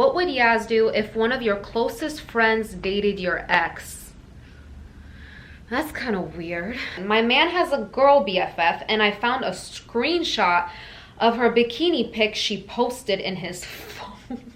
What would Yaz do if one of your closest friends dated your ex? That's kind of weird. My man has a girl BFF and I found a screenshot of her bikini pic she posted in his phone.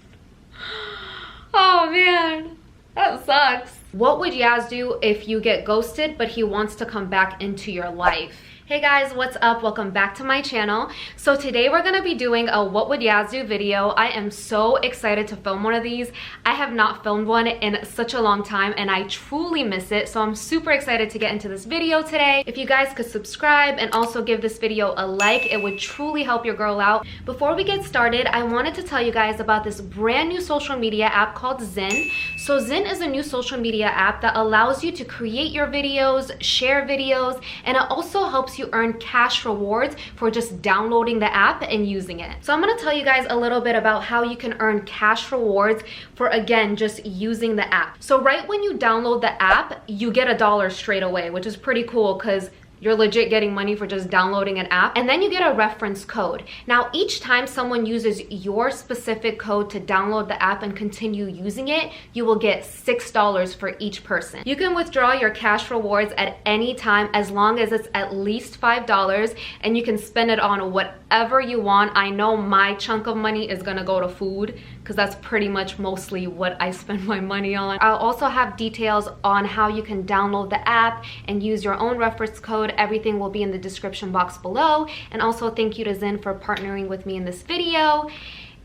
Oh man, that sucks. What would Yaz do if you get ghosted but he wants to come back into your life? Hey guys, what's up? Welcome back to my channel. So today we're gonna be doing a what would Yaz do video. I am so excited to film one of these. I have not filmed one in such a long time and I truly miss it. So I'm super excited to get into this video today. If you guys could subscribe and also give this video a like, it would truly help your girl out. Before we get started, I wanted to tell you guys about this brand new social media app called Zyn. So Zyn is a new social media app that allows you to create your videos, share videos, and it also helps you earn cash rewards for just downloading the app and using it. So I'm going to tell you guys a little bit about how you can earn cash rewards for, again, just using the app. So right when you download the app, you get $1 straight away, which is pretty cool because you're legit getting money for just downloading an app. And then you get a reference code. Now, each time someone uses your specific code to download the app and continue using it, you will get $6 for each person. You can withdraw your cash rewards at any time as long as it's at least $5, and you can spend it on whatever you want. I know my chunk of money is gonna go to food because that's pretty much mostly what I spend my money on. I'll also have details on how you can download the app and use your own reference code. Everything will be in the description box below. And also thank you to Zyn for partnering with me in this video.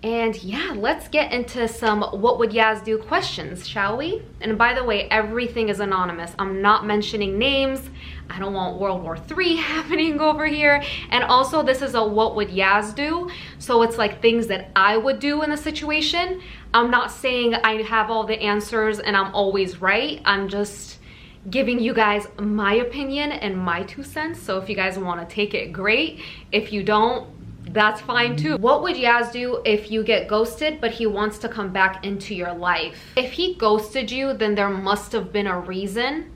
And yeah, let's get into some what would Yaz do questions, shall we? And by the way, everything is anonymous. I'm not mentioning names. I don't want World War III happening over here. And also this is a what would Yaz do? So it's like things that I would do in a situation. I'm not saying I have all the answers and I'm always right. I'm just giving you guys my opinion and my 2 cents. So if you guys want to take it, great. If you don't, that's fine too. What would Yaz do if you get ghosted but he wants to come back into your life? If he ghosted you, then there must have been a reason.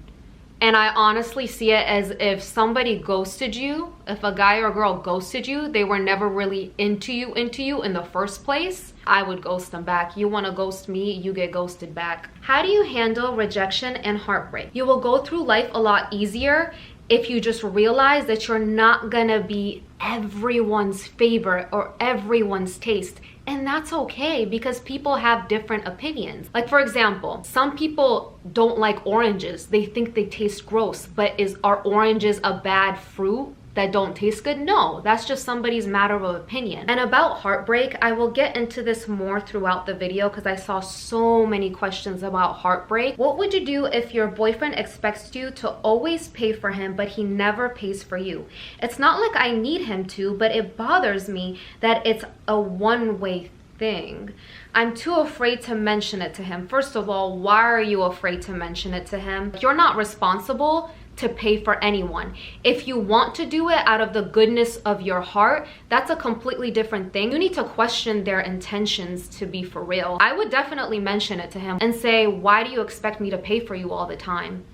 And I honestly see it as if somebody ghosted you, if a guy or girl ghosted you, they were never really into you in the first place. I would ghost them back. You want to ghost me, you get ghosted back. How do you handle rejection and heartbreak? You will go through life a lot easier if you just realize that you're not gonna be everyone's favorite or everyone's taste. And that's okay because people have different opinions. Like for example, some people don't like oranges. They think they taste gross, but are oranges a bad fruit that don't taste good? No, that's just somebody's matter of opinion. And about heartbreak, I will get into this more throughout the video because I saw so many questions about heartbreak. What would you do if your boyfriend expects you to always pay for him but he never pays for you? It's not like I need him to, but it bothers me that it's a one-way thing. I'm too afraid to mention it to him. First of all, why are you afraid to mention it to him? You're not responsible to pay for anyone. If you want to do it out of the goodness of your heart, that's a completely different thing. You need to question their intentions to be for real. I would definitely mention it to him and say, why do you expect me to pay for you all the time?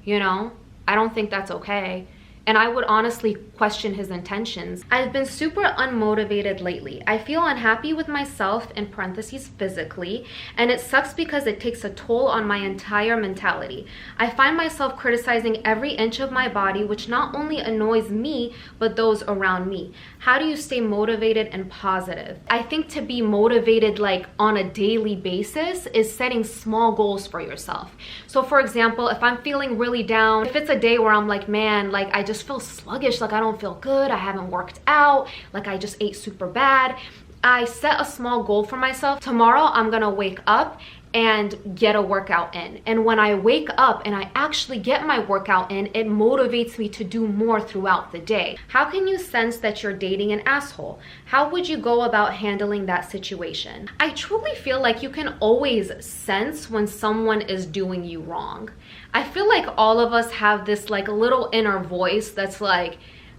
You know, I don't think that's okay. And I would honestly question his intentions. I've been super unmotivated lately. I feel unhappy with myself, in parentheses physically, and it sucks because it takes a toll on my entire mentality. I find myself criticizing every inch of my body, which not only annoys me, but those around me. How do you stay motivated and positive? I think to be motivated like on a daily basis is setting small goals for yourself. So for example, if I'm feeling really down, if it's a day where I'm like, man, like I just feel sluggish, like I don't feel good, I haven't worked out, like I just ate super bad, I set a small goal for myself. Tomorrow I'm gonna wake up and get a workout in. And when I wake up and I actually get my workout in, it motivates me to do more throughout the day. How can you sense that you're dating an asshole? How would you go about handling that situation? I truly feel like you can always sense when someone is doing you wrong. I feel like all of us have this like little inner voice that's like,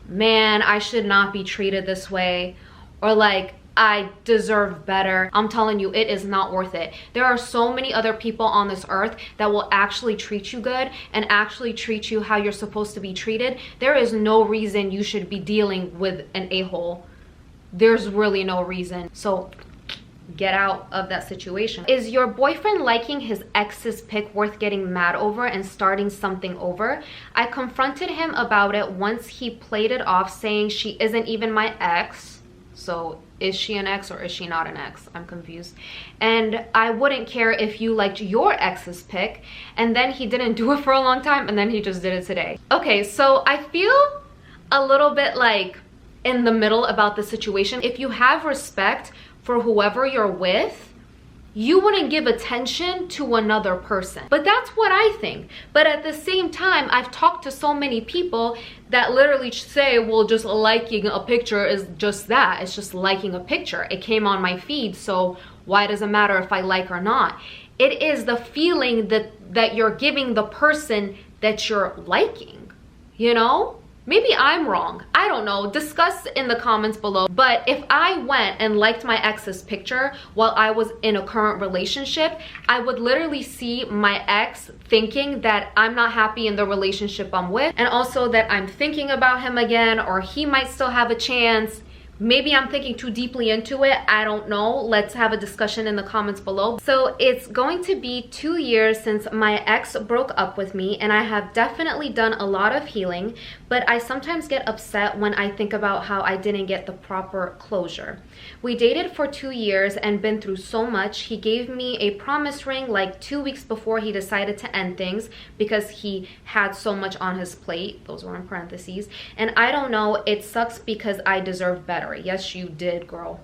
man, I should not be treated this way, or like, I deserve better. I'm telling you, it is not worth it. There are so many other people on this earth that will actually treat you good and actually treat you how you're supposed to be treated. There is no reason you should be dealing with an a-hole. There's really no reason. So get out of that situation. Is your boyfriend liking his ex's pic worth getting mad over and starting something over? I confronted him about it once. He played it off saying she isn't even my ex. So is she an ex or is she not an ex? I'm confused. And I wouldn't care if you liked your ex's pic. And then he didn't do it for a long time and then he just did it today. Okay, so I feel a little bit like in the middle about the situation. If you have respect for whoever you're with, you wouldn't give attention to another person. But that's what I think. But at the same time, I've talked to so many people that literally say, well, just liking a picture is just that. It's just liking a picture. It came on my feed, so why does it matter if I like or not? It is the feeling that you're giving the person that you're liking, you know? Maybe I'm wrong. I don't know. Discuss in the comments below. But if I went and liked my ex's picture while I was in a current relationship, I would literally see my ex thinking that I'm not happy in the relationship I'm with, and also that I'm thinking about him again, or he might still have a chance. Maybe I'm thinking too deeply into it. I don't know. Let's have a discussion in the comments below. So it's going to be 2 years since my ex broke up with me, and I have definitely done a lot of healing, but I sometimes get upset when I think about how I didn't get the proper closure. We dated for 2 years and been through so much. He gave me a promise ring like 2 weeks before he decided to end things because he had so much on his plate. Those were in parentheses. And I don't know, it sucks because I deserve better. Yes, you did, girl.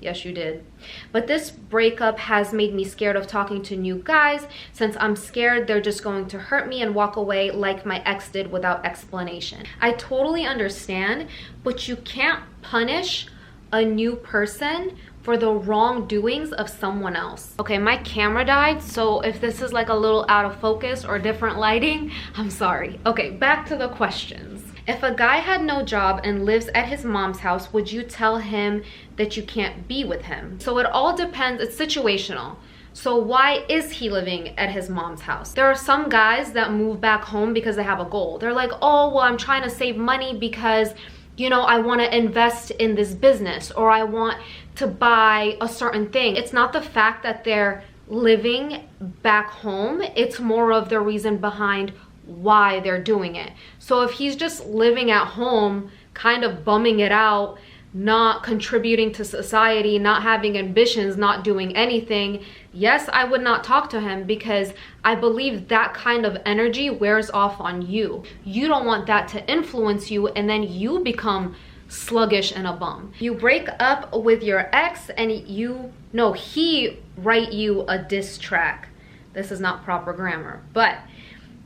Yes, you did. But this breakup has made me scared of talking to new guys, since I'm scared they're just going to hurt me and walk away like my ex did without explanation. I totally understand, but you can't punish a new person for the wrongdoings of someone else. Okay, my camera died, so if this is like a little out of focus or different lighting, I'm sorry. Okay, back to the questions. If a guy had no job and lives at his mom's house, would you tell him that you can't be with him? So it all depends. It's situational. So why is he living at his mom's house? There are some guys that move back home because they have a goal. They're like, oh, well, I'm trying to save money because, you know, I want to invest in this business, or I want to buy a certain thing. It's not the fact that they're living back home. It's more of the reason behind why they're doing it. So if he's just living at home, kind of bumming it out, not contributing to society, not having ambitions, not doing anything, yes, I would not talk to him, because I believe that kind of energy wears off on you. You don't want that to influence you and then you become sluggish and a bum. You break up with your ex and he write you a diss track. This is not proper grammar, but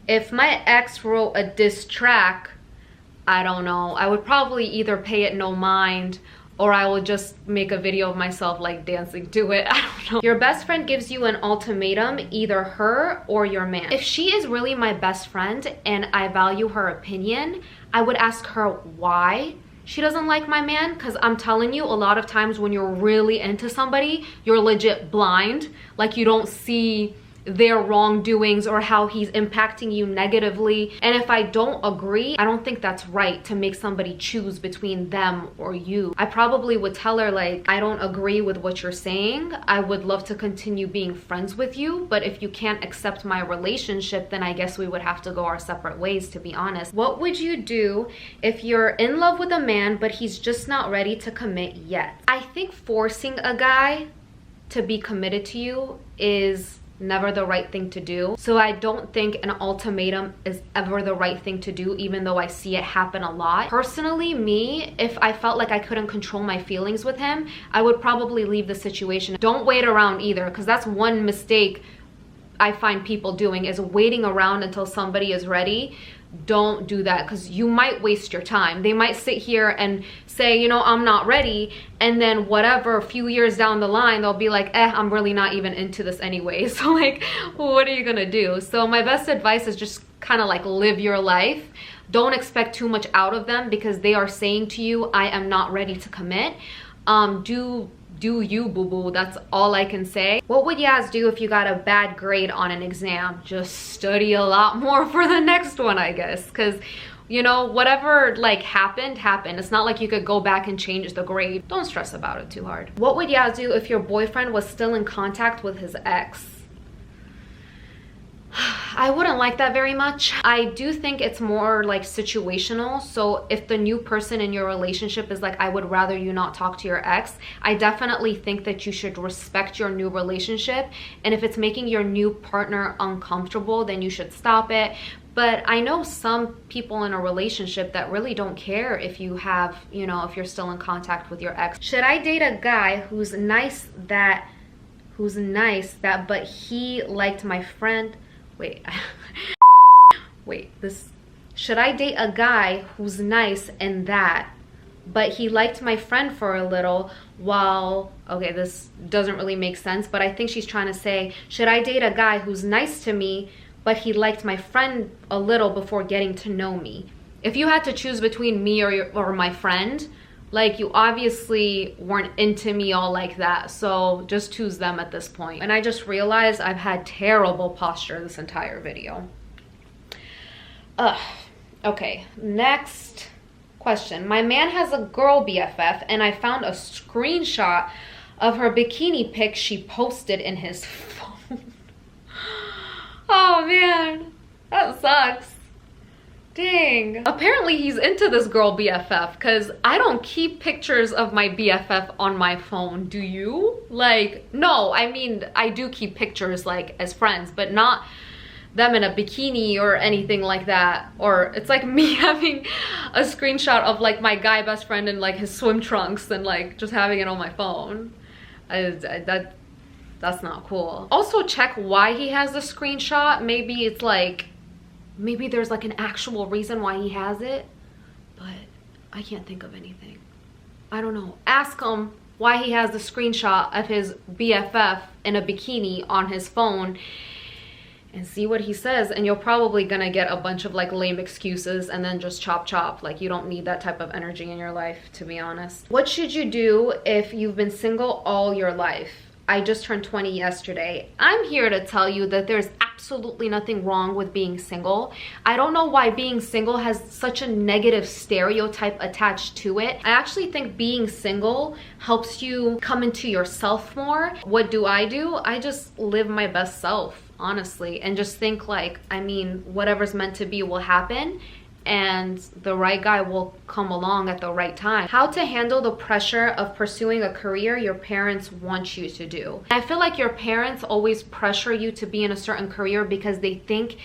if my ex wrote a diss track, I don't know, I would probably either pay it no mind, or I will just make a video of myself like dancing to it. I don't know. Your best friend gives you an ultimatum, either her or your man. If she is really my best friend and I value her opinion, I would ask her why she doesn't like my man, because I'm telling you, a lot of times when you're really into somebody, you're legit blind. Like, you don't see their wrongdoings or how he's impacting you negatively. And if I don't agree, I don't think that's right to make somebody choose between them or you. I probably would tell her, like, I don't agree with what you're saying. I would love to continue being friends with you, but if you can't accept my relationship, then I guess we would have to go our separate ways, to be honest. What would you do if you're in love with a man but he's just not ready to commit yet? I think forcing a guy to be committed to you is never the right thing to do. So I don't think an ultimatum is ever the right thing to do, even though I see it happen a lot. Personally, me, if I felt like I couldn't control my feelings with him, I would probably leave the situation. Don't wait around either, because that's one mistake I find people doing, is waiting around until somebody is ready. Don't do that, because you might waste your time. They might sit here and say, you know, I'm not ready, and then whatever, a few years down the line, they'll be like, I'm really not even into this anyway. So like, what are you gonna do? So my best advice is just kind of like live your life. Don't expect too much out of them, because they are saying to you, I am not ready to commit. Do you, boo-boo. That's all I can say. What would Yas do if you got a bad grade on an exam? Just study a lot more for the next one, I guess. Because You know, whatever like happened. It's not like you could go back and change the grade. Don't stress about it too hard. What would Yaz do if your boyfriend was still in contact with his ex? I wouldn't like that very much. I do think it's more like situational. So if the new person in your relationship is like, I would rather you not talk to your ex, I definitely think that you should respect your new relationship. And if it's making your new partner uncomfortable, then you should stop it. But I know some people in a relationship that really don't care if you have, you know, if you're still in contact with your ex. Should I date a guy who's nice that, but he liked my friend? Should I date a guy who's nice and that, but he liked my friend for a little while, okay, this doesn't really make sense, but I think she's trying to say, should I date a guy who's nice to me, but he liked my friend a little before getting to know me? If you had to choose between me or my friend, like, you obviously weren't into me all like that, so just choose them at this point. And I just realized I've had terrible posture this entire video. Okay, next question. My man has a girl BFF and I found a screenshot of her bikini pic she posted in his phone. Oh man, that sucks. Dang. Apparently he's into this girl BFF, because I don't keep pictures of my BFF on my phone. Do you? Like, no, I mean, I do keep pictures like as friends, but not them in a bikini or anything like that. Or it's like me having a screenshot of like my guy best friend in like his swim trunks and like just having it on my phone. That's not cool. Also check why he has the screenshot. Maybe it's like, maybe there's like an actual reason why he has it, but I can't think of anything. I don't know. Ask him why he has the screenshot of his BFF in a bikini on his phone and see what he says, and you're probably gonna get a bunch of like lame excuses and then just chop chop. Like, you don't need that type of energy in your life, to be honest. What should you do if you've been single all your life? I just turned 20 yesterday. I'm here to tell you that there's absolutely nothing wrong with being single. I don't know why being single has such a negative stereotype attached to it. I actually think being single helps you come into yourself more. What do? I just live my best self, honestly, and just think like, I mean, whatever's meant to be will happen, and the right guy will come along at the right time. How to handle the pressure of pursuing a career your parents want you to do. I feel like your parents always pressure you to be in a certain career because they think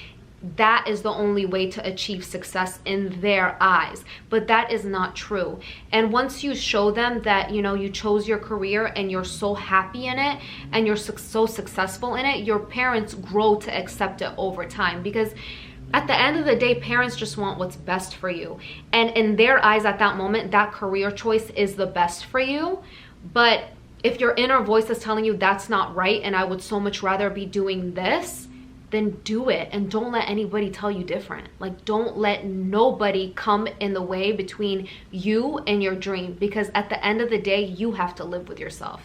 that is the only way to achieve success in their eyes, but that is not true. And once you show them that, you know, you chose your career and you're so happy in it and you're so successful in it, your parents grow to accept it over time, because at the end of the day, parents just want what's best for you. And in their eyes at that moment, that career choice is the best for you. But if your inner voice is telling you that's not right and I would so much rather be doing this, then do it. And don't let anybody tell you different. Like, don't let nobody come in the way between you and your dream, because at the end of the day, you have to live with yourself.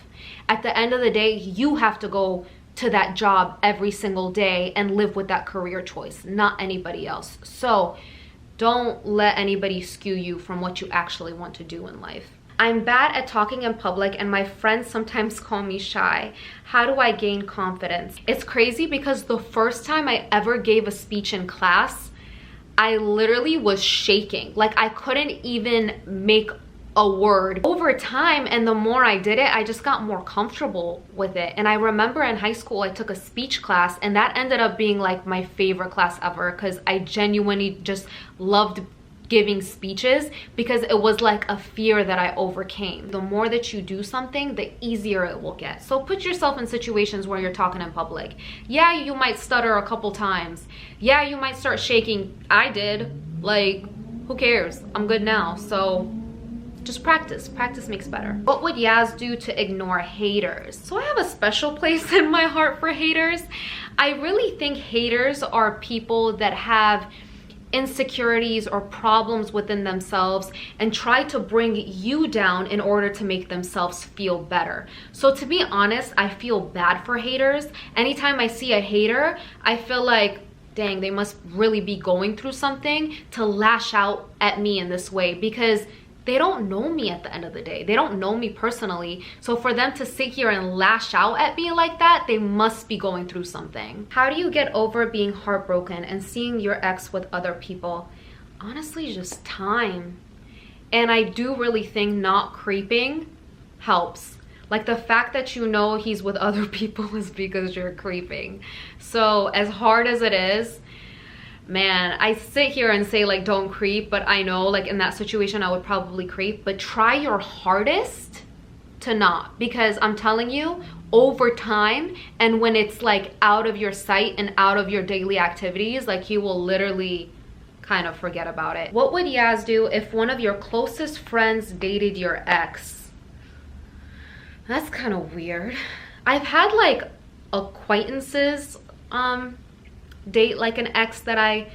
At the end of the day, you have to go to that job every single day and live with that career choice, not anybody else. So don't let anybody skew you from what you actually want to do in life. I'm bad at talking in public and my friends sometimes call me shy. How do I gain confidence? It's crazy because the first time I ever gave a speech in class, I literally was shaking. Like, I couldn't even make a word. Over time, and the more I did it, I just got more comfortable with it. And I remember in high school I took a speech class, and that ended up being like my favorite class ever, because I genuinely just loved giving speeches, because it was like a fear that I overcame. The more that you do something, the easier it will get. So put yourself in situations where you're talking in public. Yeah, you might stutter a couple times. Yeah, you might start shaking. I did. Like, who cares? I'm good now. So just practice. Practice makes better. What would Yaz do to ignore haters? So I have a special place in my heart for haters. I really think haters are people that have insecurities or problems within themselves and try to bring you down in order to make themselves feel better. So to be honest, I feel bad for haters. Anytime I see a hater, I feel like, dang, they must really be going through something to lash out at me in this way, because they don't know me at the end of the day. They don't know me personally. So for them to sit here and lash out at me like that, they must be going through something. How do you get over being heartbroken and seeing your ex with other people? Honestly, just time. And I do really think not creeping helps. Like, the fact that you know he's with other people is because you're creeping. So as hard as it is, man, I sit here and say like don't creep, but I know like in that situation I would probably creep. But try your hardest to not, because I'm telling you, over time, and when it's like out of your sight and out of your daily activities, like you will literally kind of forget about it. What would Yaz do if one of your closest friends dated your ex? That's kind of weird. I've had like acquaintances date like an ex that I,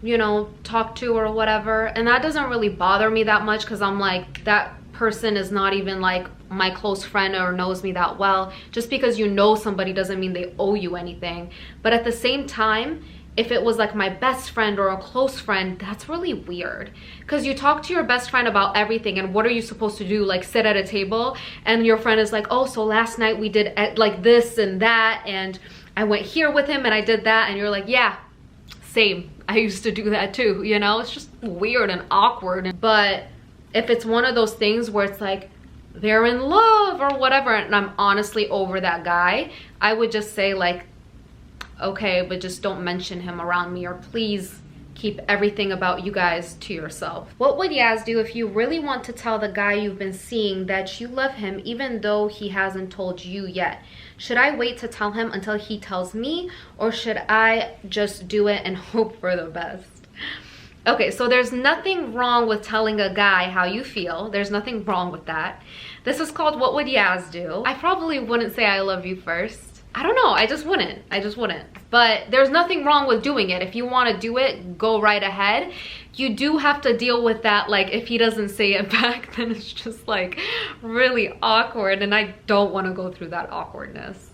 you know, talk to or whatever, and that doesn't really bother me that much, because I'm like, that person is not even like my close friend or knows me that well. Just because you know somebody doesn't mean they owe you anything. But at the same time, if it was like my best friend or a close friend, that's really weird, because you talk to your best friend about everything, and what are you supposed to do? Like sit at a table and your friend is like, oh, so last night we did like this and that, and I went here with him and I did that, and you're like, yeah, same, I used to do that too, you know? It's just weird and awkward. But if it's one of those things where it's like they're in love or whatever, and I'm honestly over that guy, I would just say like, okay, but just don't mention him around me, or please keep everything about you guys to yourself. What would Yaz do if you really want to tell the guy you've been seeing that you love him even though he hasn't told you yet? Should I wait to tell him until he tells me, or should I just do it and hope for the best? Okay, so there's nothing wrong with telling a guy how you feel. There's nothing wrong with that. This is called What Would Yaz Do? I probably wouldn't say I love you first. I don't know, I just wouldn't. But there's nothing wrong with doing it. If you want to do it, go right ahead. You do have to deal with that, like if he doesn't say it back, then it's just like really awkward, and I don't want to go through that awkwardness.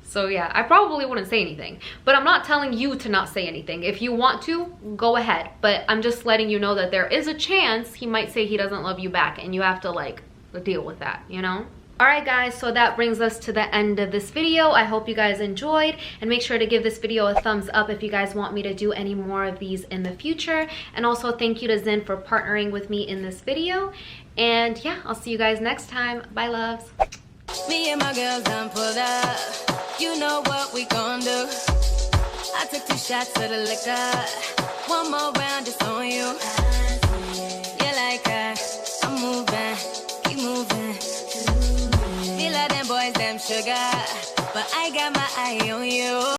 So yeah, I probably wouldn't say anything, but I'm not telling you to not say anything. If you want to, go ahead, but I'm just letting you know that there is a chance he might say he doesn't love you back, and you have to like deal with that, you know? Alright guys, so that brings us to the end of this video. I hope you guys enjoyed, and make sure to give this video a thumbs up if you guys want me to do any more of these in the future. And also thank you to Zen for partnering with me in this video. And yeah, I'll see you guys next time. Bye loves. Me and my girls done pulled up. You know what we gon' do. I took 2 shots of the liquor. One more round just on you. You like that? I'm moving, keep moving. Feel like them boys, them sugar, but I got my eye on you.